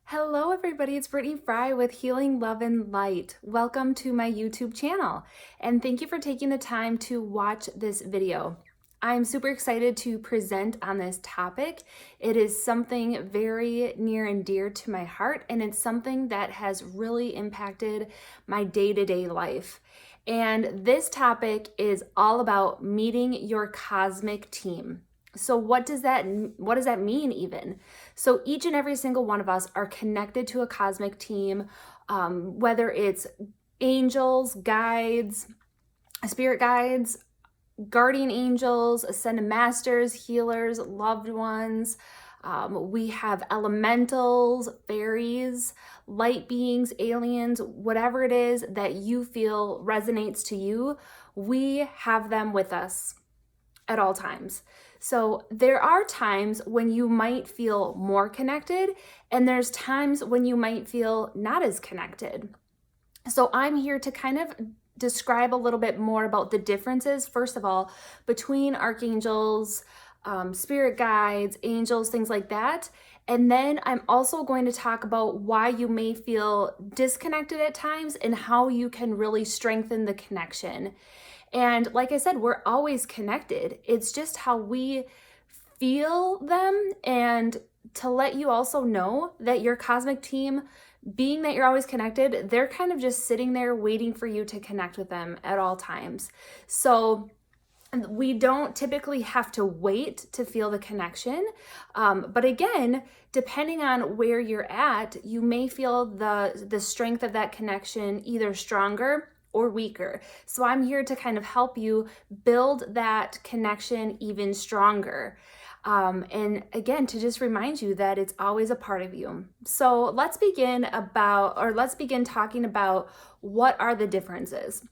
Hello everybody, it's Brittany Fry with Healing Love and Light. Welcome to my YouTube channel and thank you for taking the time to watch this video. I'm super excited to present on this topic. It is something very near and dear to my heart, and it's something that has really impacted my day-to-day life. And this topic is all about meeting your cosmic team. So what does that mean even? So each and every single one of us are connected to a cosmic team, whether it's angels, guides, spirit guides, guardian angels, ascended masters, healers, loved ones. We have elementals, fairies, light beings, aliens, whatever it is that you feel resonates to you, we have them with us at all times. So there are times when you might feel more connected, and there's times when you might feel not as connected. So I'm here to kind of describe a little bit more about the differences, first of all, between archangels, spirit guides, angels, things like that. And then I'm also going to talk about why you may feel disconnected at times and how you can really strengthen the connection. And like I said, we're always connected. It's just how we feel them. And to let you also know that your cosmic team, being that you're always connected, they're kind of just sitting there waiting for you to connect with them at all times. So we don't typically have to wait to feel the connection. But again, depending on where you're at, you may feel the strength of that connection either stronger or weaker. So I'm here to kind of help you build that connection even stronger. And again, to just remind you that it's always a part of you. So let's begin talking about what are the differences.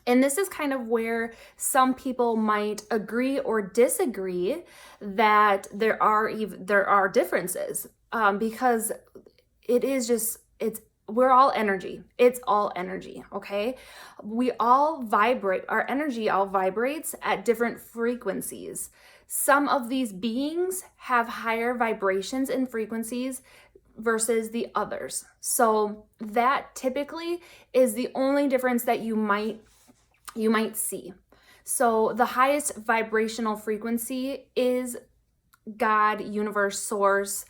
And this is kind of where some people might agree or disagree that there are differences, because we're all energy. It's all energy, okay? We all vibrate, our energy all vibrates at different frequencies. Some of these beings have higher vibrations and frequencies versus the others. So that typically is the only difference that you might see. So the highest vibrational frequency is God, universe, source,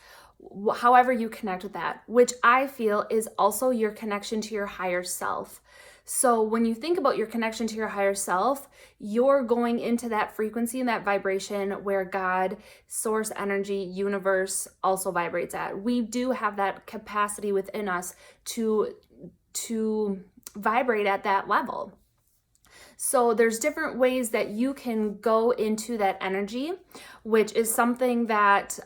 however you connect with that, which I feel is also your connection to your higher self. So when you think about your connection to your higher self, you're going into that frequency and that vibration where God, source energy, universe also vibrates at. We do have that capacity within us to vibrate at that level. So there's different ways that you can go into that energy, which is something that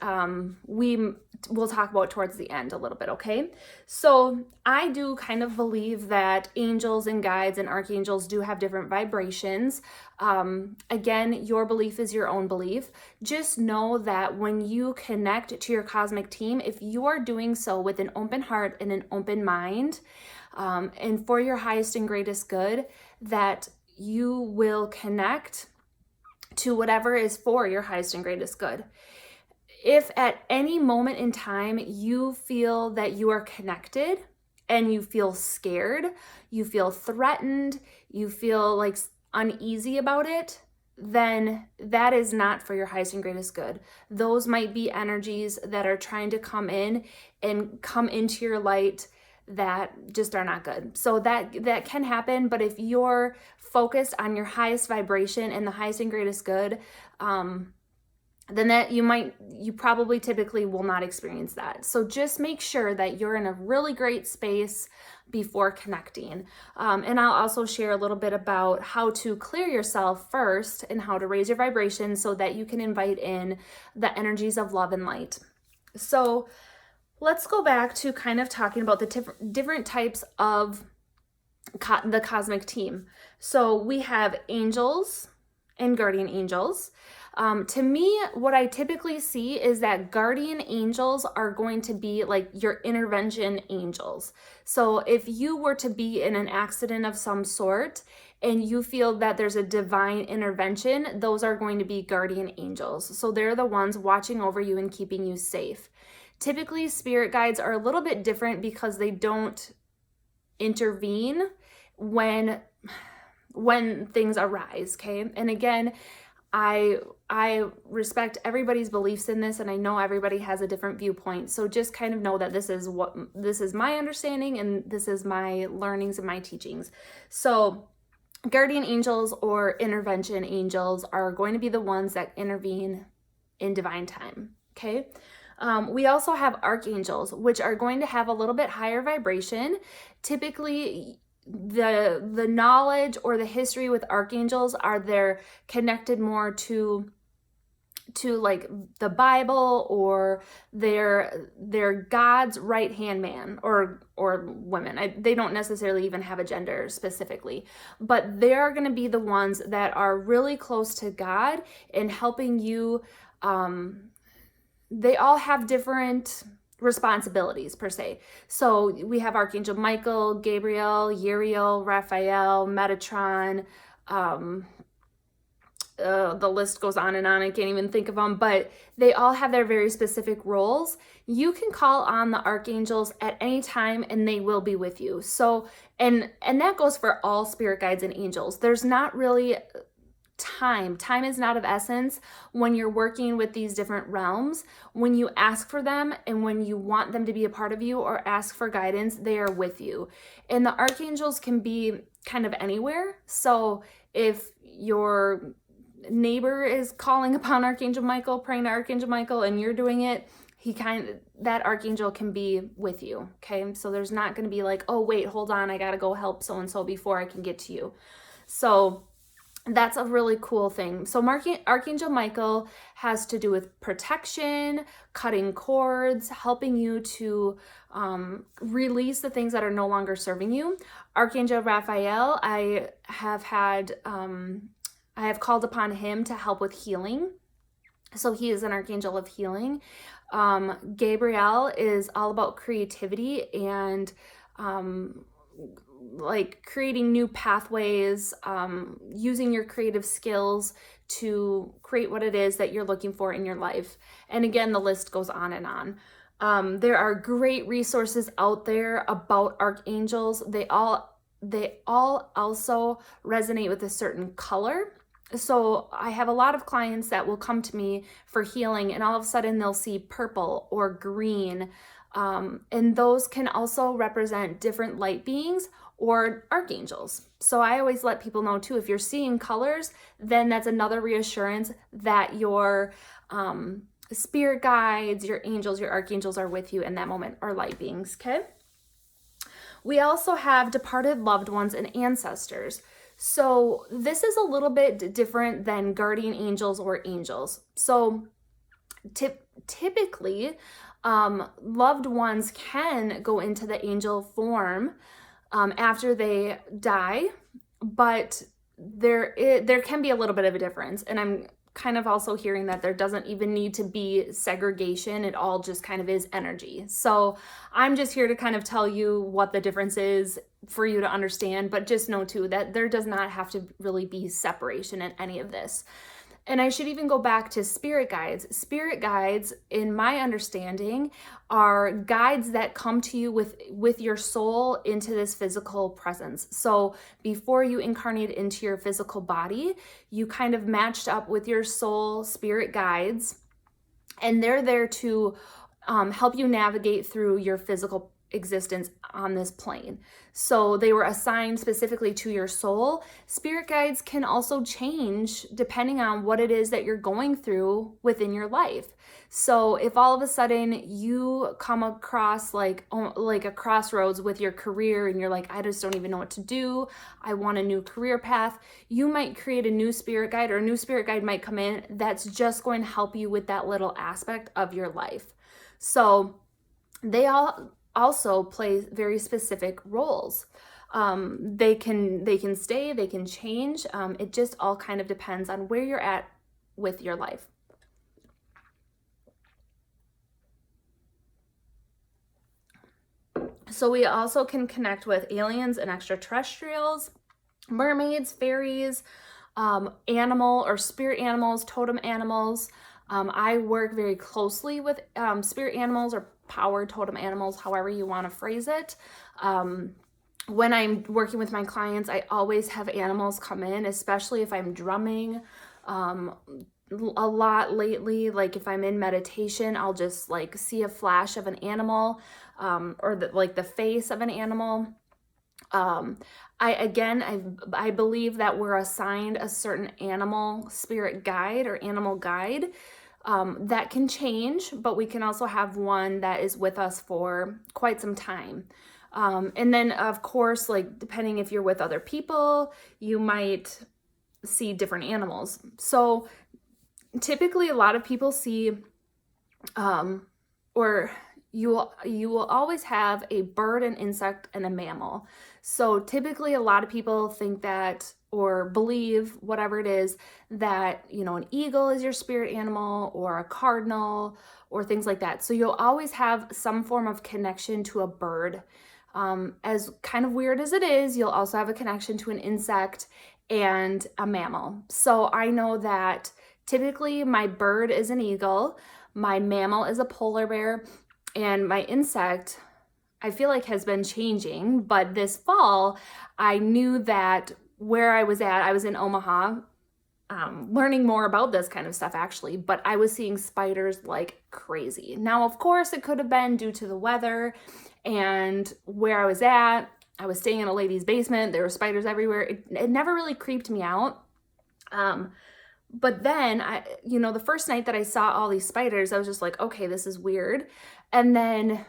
we'll talk about towards the end a little bit, okay? So I do kind of believe that angels and guides and archangels do have different vibrations. Again, your belief is your own belief. Just know that when you connect to your cosmic team, if you are doing so with an open heart and an open mind, and for your highest and greatest good, that you will connect to whatever is for your highest and greatest good. If at any moment in time you feel that you are connected and you feel scared, you feel threatened, you feel like uneasy about it, then that is not for your highest and greatest good. Those might be energies that are trying to come in and come into your light that just are not good. So that can happen, but if you're focused on your highest vibration and the highest and greatest good, then that you probably typically will not experience that. So just make sure that you're in a really great space before connecting. And I'll also share a little bit about how to clear yourself first and how to raise your vibration so that you can invite in the energies of love and light. So let's go back to kind of talking about the different types of the cosmic team. So we have angels and guardian angels. To me, what I typically see is that guardian angels are going to be like your intervention angels. So if you were to be in an accident of some sort and you feel that there's a divine intervention, those are going to be guardian angels. So they're the ones watching over you and keeping you safe. Typically, spirit guides are a little bit different because they don't intervene when things arise, okay? And again, I respect everybody's beliefs in this, and I know everybody has a different viewpoint. So just kind of know that this is my understanding, and this is my learnings and my teachings. So guardian angels or intervention angels are going to be the ones that intervene in divine time, okay? We also have archangels, which are going to have a little bit higher vibration. Typically, the knowledge or the history with archangels are they're connected more to like the Bible, or they're God's right hand man or women. They don't necessarily even have a gender specifically, but they're going to be the ones that are really close to God in helping you. They all have different responsibilities per se. So we have Archangel Michael, Gabriel, Uriel, Raphael, Metatron. The list goes on and on. I can't even think of them, but they all have their very specific roles. You can call on the archangels at any time and they will be with you. So, and that goes for all spirit guides and angels. There's not really time is not of essence when you're working with these different realms. When you ask for them and when you want them to be a part of you or ask for guidance, they are with you. And the archangels can be kind of anywhere. So if your neighbor is calling upon Archangel Michael, praying to Archangel Michael, and you're doing it, that archangel can be with you, okay? So there's not going to be like, oh wait, hold on, I gotta go help so and so before I can get to you. So that's a really cool thing. So Archangel Michael has to do with protection, cutting cords, helping you to release the things that are no longer serving you. Archangel Raphael, I have called upon him to help with healing. So he is an archangel of healing. Gabriel is all about creativity and like creating new pathways, using your creative skills to create what it is that you're looking for in your life. And again, the list goes on and on. There are great resources out there about archangels. They all also resonate with a certain color. So I have a lot of clients that will come to me for healing, and all of a sudden they'll see purple or green. And those can also represent different light beings or archangels. So I always let people know too, if you're seeing colors, then that's another reassurance that your spirit guides, your angels, your archangels are with you in that moment, or light beings, okay? We also have departed loved ones and ancestors. So this is a little bit different than guardian angels or angels. So typically, loved ones can go into the angel form after they die, but there can be a little bit of a difference. And I'm kind of also hearing that there doesn't even need to be segregation. It all just kind of is energy. So I'm just here to kind of tell you what the difference is for you to understand, but just know too that there does not have to really be separation in any of this. And I should even go back to spirit guides. Spirit guides, in my understanding, are guides that come to you with your soul into this physical presence. So before you incarnate into your physical body, you kind of matched up with your soul spirit guides, and they're there to help you navigate through your physical existence on this plane. So they were assigned specifically to your soul. Spirit guides can also change depending on what it is that you're going through within your life. So if all of a sudden you come across like a crossroads with your career and you're like, I just don't even know what to do, I want a new career path, you might create a new spirit guide, or a new spirit guide might come in that's just going to help you with that little aspect of your life. So they all also play very specific roles. They can stay, they can change. It just all kind of depends on where you're at with your life. So we also can connect with aliens and extraterrestrials. mermaids, fairies, animal or spirit animals, totem animals. I work very closely with spirit animals or power totem animals, however you want to phrase it. When I'm working with my clients, I always have animals come in, especially if I'm drumming. A lot lately, like if I'm in meditation, I'll just like see a flash of an animal, or like the face of an animal. I believe that we're assigned a certain animal spirit guide or animal guide. That can change, but we can also have one that is with us for quite some time. And then of course, like depending if you're with other people, you might see different animals. So typically a lot of people see, or you will always have a bird, an insect, and a mammal. So typically a lot of people think that, or believe, whatever it is, that, you know, an eagle is your spirit animal or a cardinal or things like that. So you'll always have some form of connection to a bird. As kind of weird as it is, you'll also have a connection to an insect and a mammal. So I know that typically my bird is an eagle, my mammal is a polar bear, and my insect, I feel like, has been changing. But this fall, I knew that where I was at, I was in Omaha, learning more about this kind of stuff actually, but I was seeing spiders like crazy. Now, of course, it could have been due to the weather and where I was at. I was staying in a lady's basement. There were spiders everywhere. It never really creeped me out. But then the first night that I saw all these spiders, I was just like, okay, this is weird. And then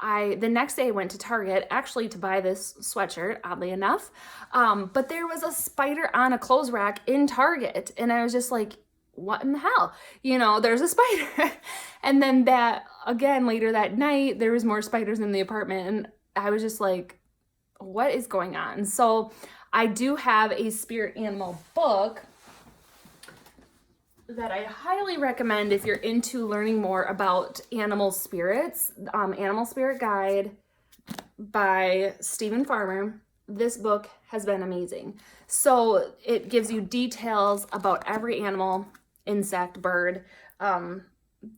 the next day I went to Target actually to buy this sweatshirt, oddly enough. But there was a spider on a clothes rack in Target. And I was just like, what in the hell? There's a spider. And then later that night, there was more spiders in the apartment. And I was just like, what is going on? So I do have a spirit animal book that I highly recommend if you're into learning more about animal spirits. Animal Spirit Guide by Stephen Farmer. This book has been amazing. So it gives you details about every animal, insect, bird.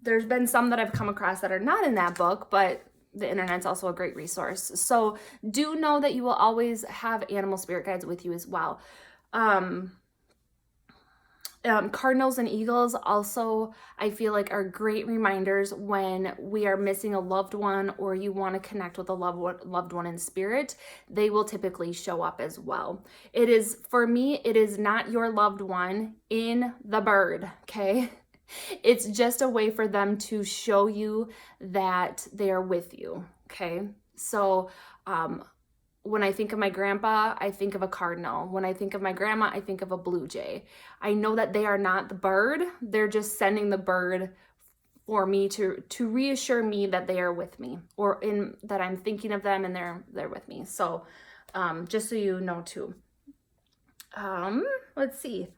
There's been some that I've come across that are not in that book, but the internet's also a great resource. So do know that you will always have animal spirit guides with you as well. Cardinals and eagles also, I feel like, are great reminders when we are missing a loved one or you want to connect with a loved one in spirit. They will typically show up as well. For me, it is not your loved one in the bird, okay? It's just a way for them to show you that they are with you, okay? So, when I think of my grandpa, I think of a cardinal. When I think of my grandma, I think of a blue jay. I know that they are not the bird. They're just sending the bird for me to reassure me that they are with me, or that I'm thinking of them and they're with me. So just so you know too. Let's see.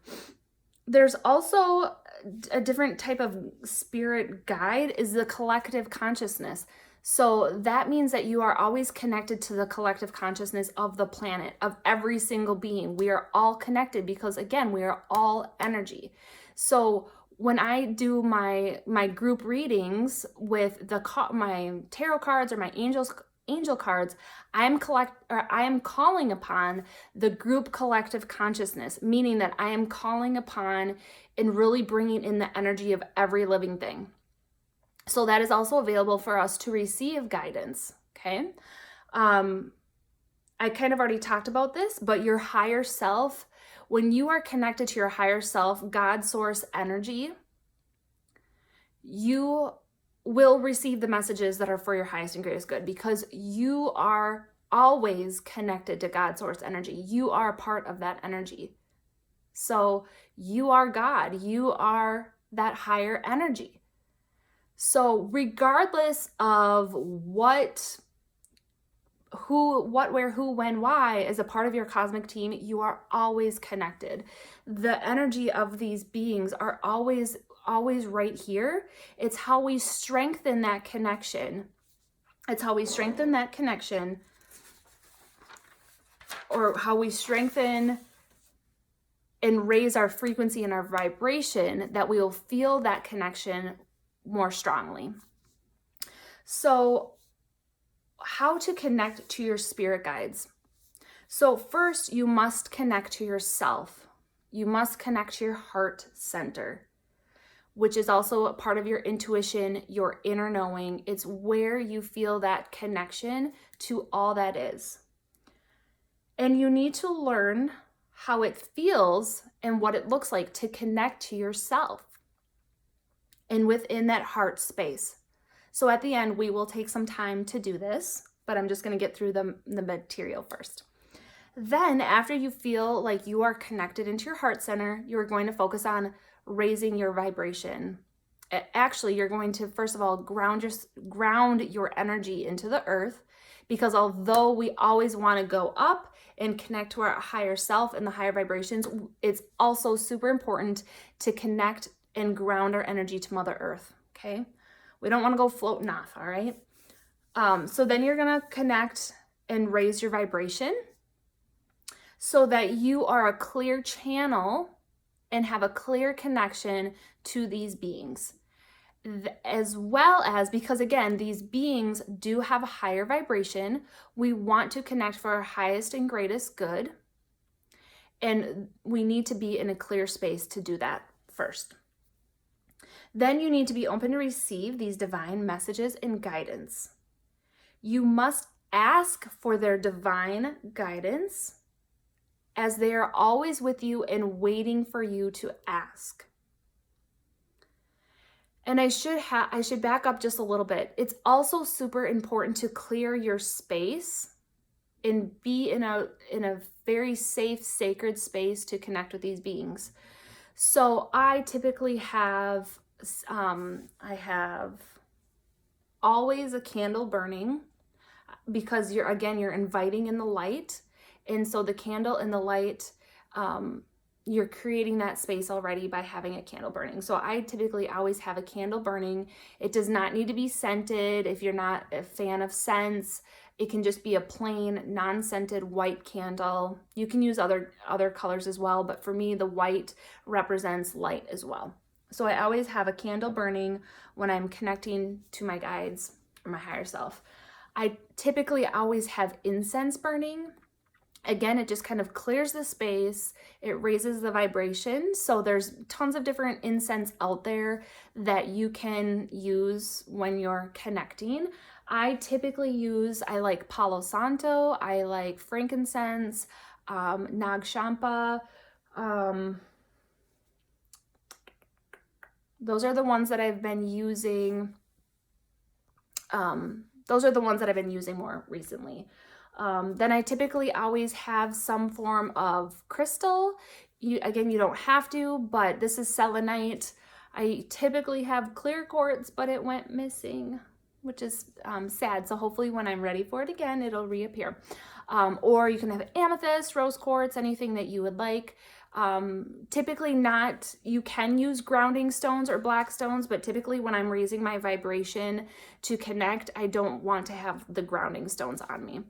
There's also a different type of spirit guide, is the collective consciousness. So that means that you are always connected to the collective consciousness of the planet, of every single being. We are all connected because, again, we are all energy. So when I do my group readings with my tarot cards or my angel cards, I am calling upon the group collective consciousness, meaning that I am calling upon and really bringing in the energy of every living thing. So that is also available for us to receive guidance, okay? I kind of already talked about this, but your higher self, when you are connected to your higher self, God source energy, you will receive the messages that are for your highest and greatest good, because you are always connected to God source energy. You are a part of that energy. So you are God. You are that higher energy. So regardless of what, where, who, when, why, as a part of your cosmic team, you are always connected. The energy of these beings are always right here. It's how we strengthen that connection. or how we strengthen and raise our frequency and our vibration, that we will feel that connection more strongly. So, how to connect to your spirit guides? So first, you must connect to yourself. You must connect to your heart center, which is also a part of your intuition, your inner knowing. It's where you feel that connection to all that is. And you need to learn how it feels and what it looks like to connect to yourself and within that heart space. So at the end, we will take some time to do this, but I'm just going to get through the material first. Then after you feel like you are connected into your heart center, you're going to focus on raising your vibration. Actually, you're going to, first of all, ground your energy into the earth, because although we always want to go up and connect to our higher self and the higher vibrations, it's also super important to connect and ground our energy to Mother Earth, okay? We don't want to go floating off, all right? So then you're going to connect and raise your vibration, so that you are a clear channel and have a clear connection to these beings. As well as, because again, these beings do have a higher vibration, we want to connect for our highest and greatest good. And we need to be in a clear space to do that first. Then you need to be open to receive these divine messages and guidance. You must ask for their divine guidance, as they are always with you and waiting for you to ask. And I should back up just a little bit. It's also super important to clear your space and be in a very safe, sacred space to connect with these beings. So I typically have always a candle burning, because you're inviting in the light. And so the candle and the light, you're creating that space already by having a candle burning. So I typically always have a candle burning. It does not need to be scented. If you're not a fan of scents, it can just be a plain, non-scented white candle. You can use other colors as well, but for me, the white represents light as well. So I always have a candle burning when I'm connecting to my guides or my higher self. I typically always have incense burning. Again, it just kind of clears the space. It raises the vibration. So there's tons of different incense out there that you can use when you're connecting. I like Palo Santo. I like frankincense, Nag Champa. Those are the ones that I've been using. Those are the ones that I've been using more recently. Then I typically always have some form of crystal. You don't have to, but this is selenite. I typically have clear quartz, but it went missing, which is sad. So hopefully when I'm ready for it again, it'll reappear. Or you can have amethyst, rose quartz, anything that you would like. Typically not, you can use grounding stones or black stones, but typically when I'm raising my vibration to connect, I don't want to have the grounding stones on me.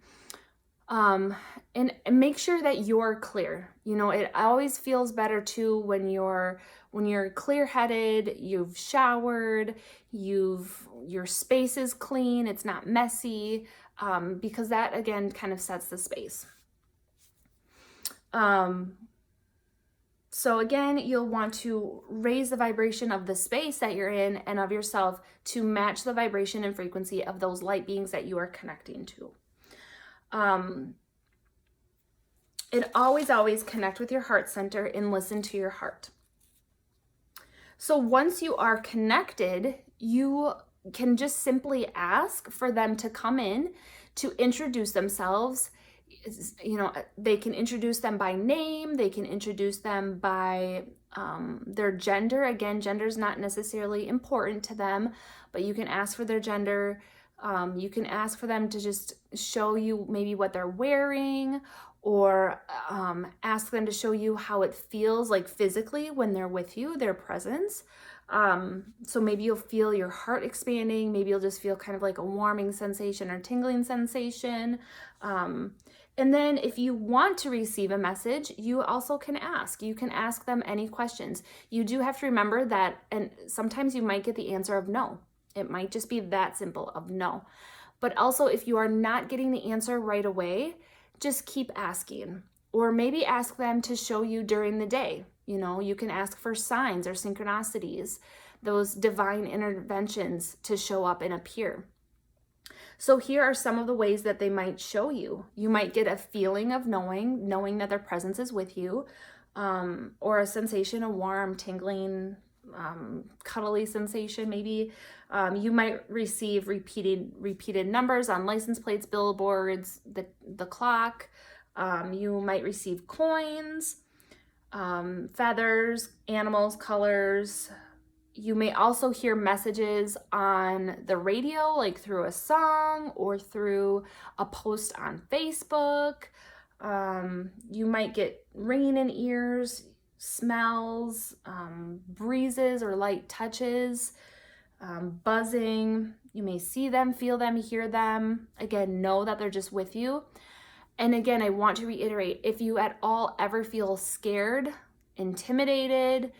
And make sure that you're clear. You know, it always feels better too when you're clear-headed, you've showered, your space is clean, it's not messy, because that again kind of sets the space. So again, you'll want to raise the vibration of the space that you're in and of yourself to match the vibration and frequency of those light beings that you are connecting to. And always connect with your heart center and listen to your heart. So once you are connected, you can just simply ask for them to come in to introduce themselves. You know, they can introduce them by name, they can introduce them by their gender. Again, gender is not necessarily important to them, but you can ask for their gender. You can ask for them to just show you maybe what they're wearing, or ask them to show you how it feels like physically when they're with you, their presence. So maybe you'll feel your heart expanding, maybe you'll just feel kind of like a warming sensation or tingling sensation. And then if you want to receive a message, you also can ask. You can ask them any questions. You do have to remember that, and sometimes you might get the answer of no. It might just be that simple of no. But also, if you are not getting the answer right away, just keep asking. Or maybe ask them to show you during the day. You know, you can ask for signs or synchronicities, those divine interventions to show up and appear. So here are some of the ways that they might show you. You might get a feeling of knowing that their presence is with you, or a sensation, a warm, tingling, cuddly sensation maybe. You might receive repeated numbers on license plates, billboards, the clock. You might receive coins, feathers, animals, colors. You may also hear messages on the radio, like through a song or through a post on Facebook. You might get ringing in ears, smells, breezes or light touches, buzzing. You may see them, feel them, hear them. Again, know that they're just with you. And again, I want to reiterate, if you at all ever feel scared, intimidated,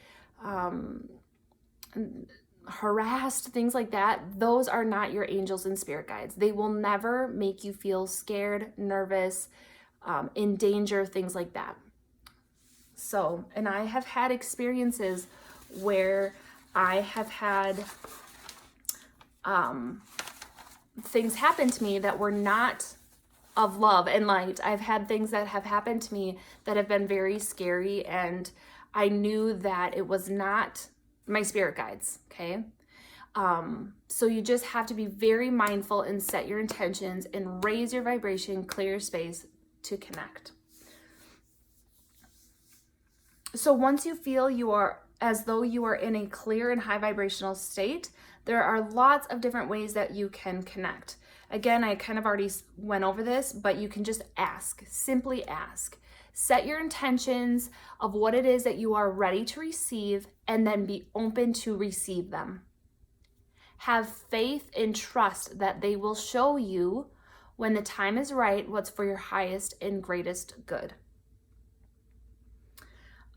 harassed, things like that, those are not your angels and spirit guides. They will never make you feel scared, nervous, in danger, things like that. So, and I have had experiences where I have had things happen to me that were not of love and light. I've had things that have happened to me that have been very scary, and I knew that it was not my spirit guides, okay? So you just have to be very mindful and set your intentions and raise your vibration, clear your space to connect. So once you feel you are as though you are in a clear and high vibrational state, there are lots of different ways that you can connect. Again, I kind of already went over this, but you can just ask, simply ask. Set your intentions of what it is that you are ready to receive, and then be open to receive them. Have faith and trust that they will show you when the time is right what's for your highest and greatest good.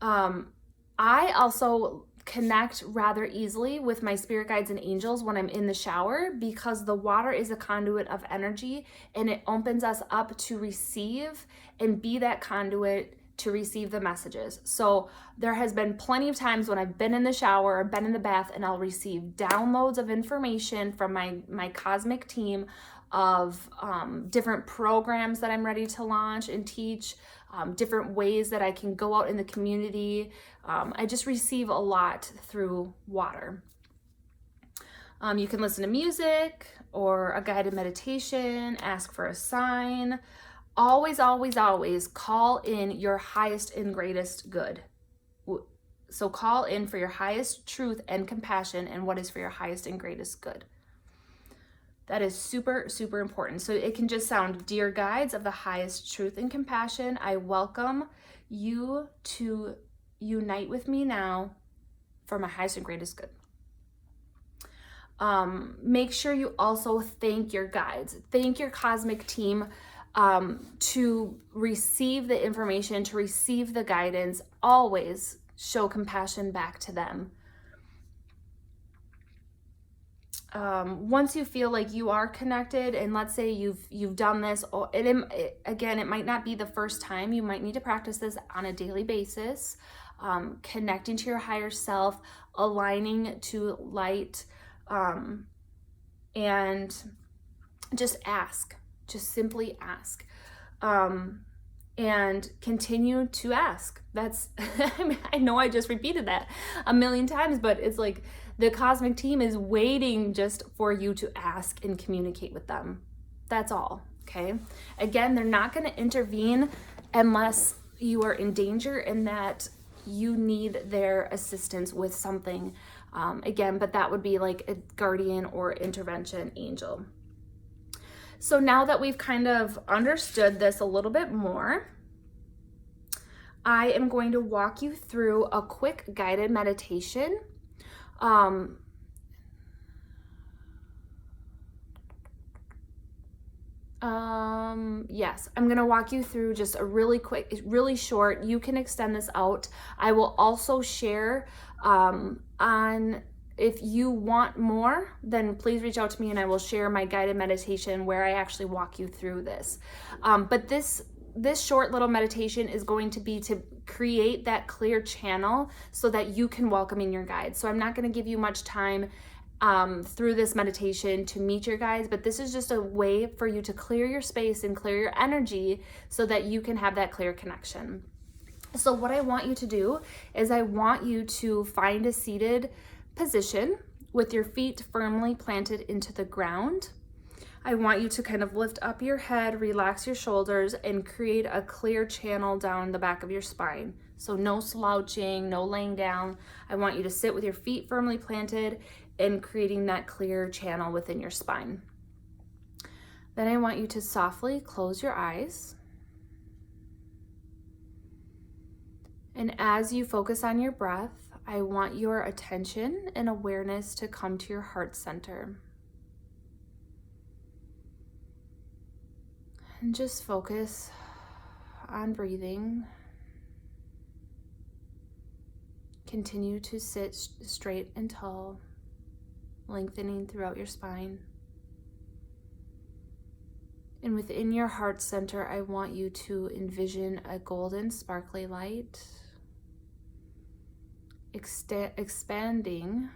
I also connect rather easily with my spirit guides and angels when I'm in the shower, because the water is a conduit of energy, and it opens us up to receive and be that conduit to receive the messages. So there has been plenty of times when I've been in the shower or been in the bath, and I'll receive downloads of information from my cosmic team of different programs that I'm ready to launch and teach, different ways that I can go out in the community. I just receive a lot through water. You can listen to music or a guided meditation, ask for a sign. Always, always, always call in your highest and greatest good. So call in for your highest truth and compassion and what is for your highest and greatest good. That is super, super important. So it can just sound, dear guides of the highest truth and compassion, I welcome you to unite with me now for my highest and greatest good. Make sure you also thank your guides. Thank your cosmic team to receive the information, to receive the guidance. Always show compassion back to them. Once you feel like you are connected, and let's say you've done this, again, it might not be the first time. You might need to practice this on a daily basis, connecting to your higher self, aligning to light, and just ask. Just simply ask, and continue to ask. That's, I know I just repeated that a million times, but it's like the cosmic team is waiting just for you to ask and communicate with them. That's all, okay? Again, they're not going to intervene unless you are in danger and that you need their assistance with something. Again, but that would be like a guardian or intervention angel. So now that we've kind of understood this a little bit more, I am going to walk you through a quick guided meditation. Yes, I'm gonna walk you through just a really quick, really short. You can extend this out. I will also share on, if you want more, then please reach out to me and I will share my guided meditation where I actually walk you through this. But this short little meditation is going to be to create that clear channel so that you can welcome in your guides. So I'm not going to give you much time through this meditation to meet your guides, but this is just a way for you to clear your space and clear your energy so that you can have that clear connection. So what I want you to do is I want you to find a seated position with your feet firmly planted into the ground. I want you to kind of lift up your head, relax your shoulders, and create a clear channel down the back of your spine. So no slouching, no laying down. I want you to sit with your feet firmly planted and creating that clear channel within your spine. Then I want you to softly close your eyes. And as you focus on your breath, I want your attention and awareness to come to your heart center. And just focus on breathing. Continue to sit straight and tall, lengthening throughout your spine. And within your heart center, I want you to envision a golden sparkly light expanding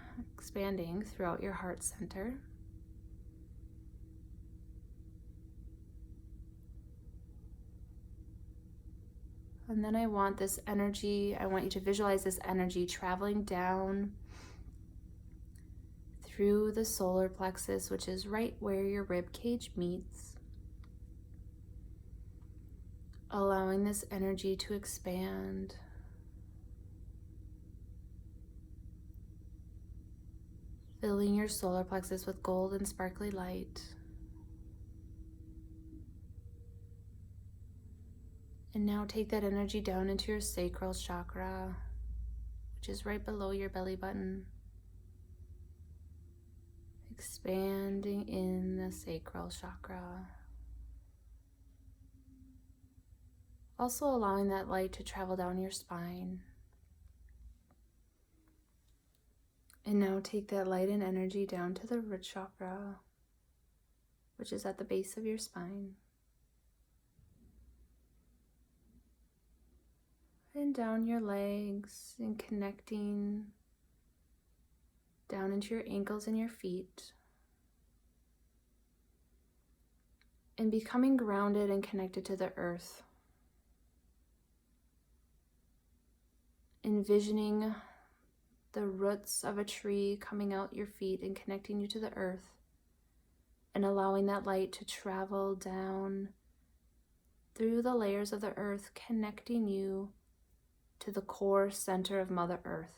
throughout your heart center. And then I want this energy, I want you to visualize this energy traveling down through the solar plexus, which is right where your rib cage meets. Allowing this energy to expand. Filling your solar plexus with golden sparkly light. And now take that energy down into your sacral chakra, which is right below your belly button. Expanding in the sacral chakra. Also allowing that light to travel down your spine. And now take that light and energy down to the root chakra, which is at the base of your spine. And down your legs and connecting down into your ankles and your feet. And becoming grounded and connected to the earth. Envisioning the roots of a tree coming out your feet and connecting you to the earth, and allowing that light to travel down through the layers of the earth, connecting you to the core center of Mother Earth.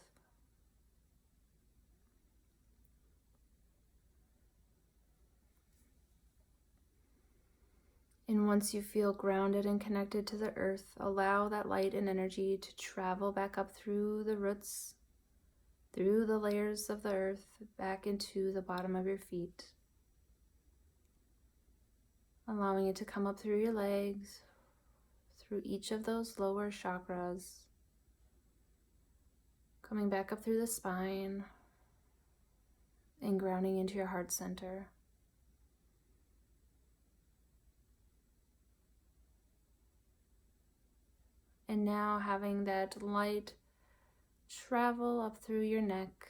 And once you feel grounded and connected to the earth, allow that light and energy to travel back up through the roots, through the layers of the earth, back into the bottom of your feet. Allowing it to come up through your legs, through each of those lower chakras, coming back up through the spine, and grounding into your heart center. And now having that light travel up through your neck,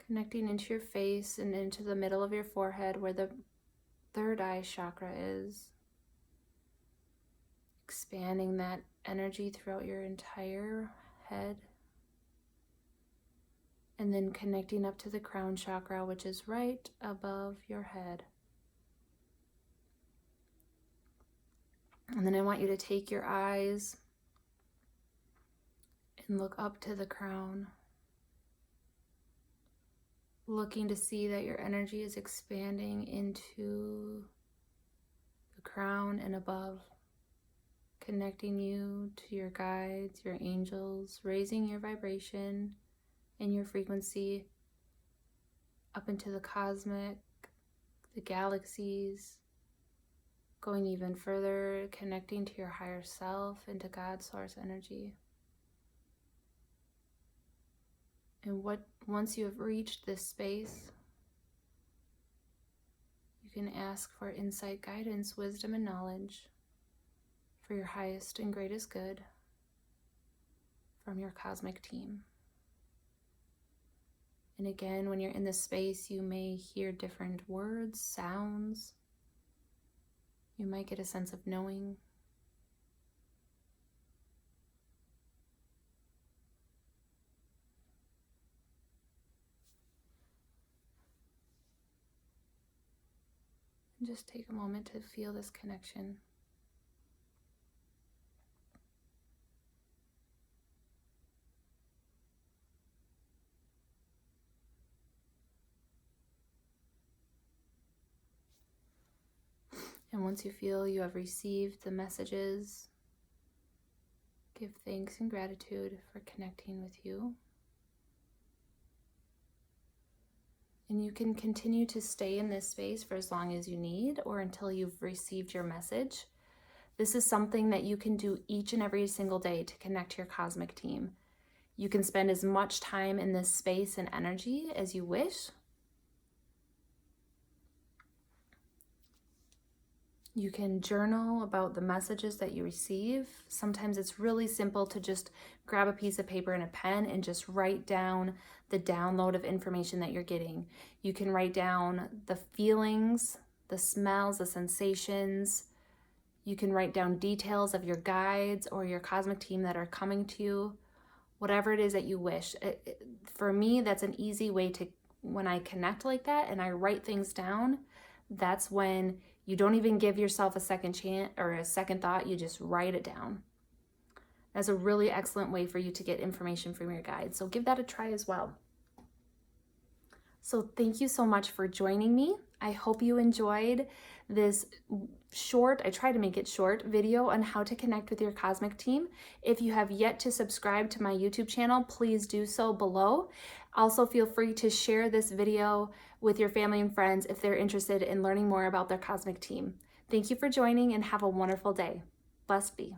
connecting into your face and into the middle of your forehead where the third eye chakra is. Expanding that energy throughout your entire head. And then connecting up to the crown chakra, which is right above your head. And then I want you to take your eyes and look up to the crown, looking to see that your energy is expanding into the crown and above, connecting you to your guides, your angels, raising your vibration and your frequency up into the cosmic the galaxies, going even further, connecting to your higher self and to God's source energy. And once you have reached this space, you can ask for insight, guidance, wisdom, and knowledge for your highest and greatest good from your cosmic team. And again, when you're in this space, you may hear different words, sounds. You might get a sense of knowing. And just take a moment to feel this connection. And once you feel you have received the messages, give thanks and gratitude for connecting with you. And you can continue to stay in this space for as long as you need or until you've received your message. This is something that you can do each and every single day to connect to your cosmic team. You can spend as much time in this space and energy as you wish. You can journal about the messages that you receive. Sometimes it's really simple to just grab a piece of paper and a pen and just write down the download of information that you're getting. You can write down the feelings, the smells, the sensations. You can write down details of your guides or your cosmic team that are coming to you, whatever it is that you wish. For me, that's an easy way to, when I connect like that and I write things down, that's when you don't even give yourself a second chance or a second thought, you just write it down. That's a really excellent way for you to get information from your guides. So give that a try as well. So thank you so much for joining me. I hope you enjoyed this short, I try to make it short, video on how to connect with your cosmic team. If you have yet to subscribe to my YouTube channel, please do so below. Also, feel free to share this video with your family and friends if they're interested in learning more about their cosmic team. Thank you for joining and have a wonderful day. Blessed be.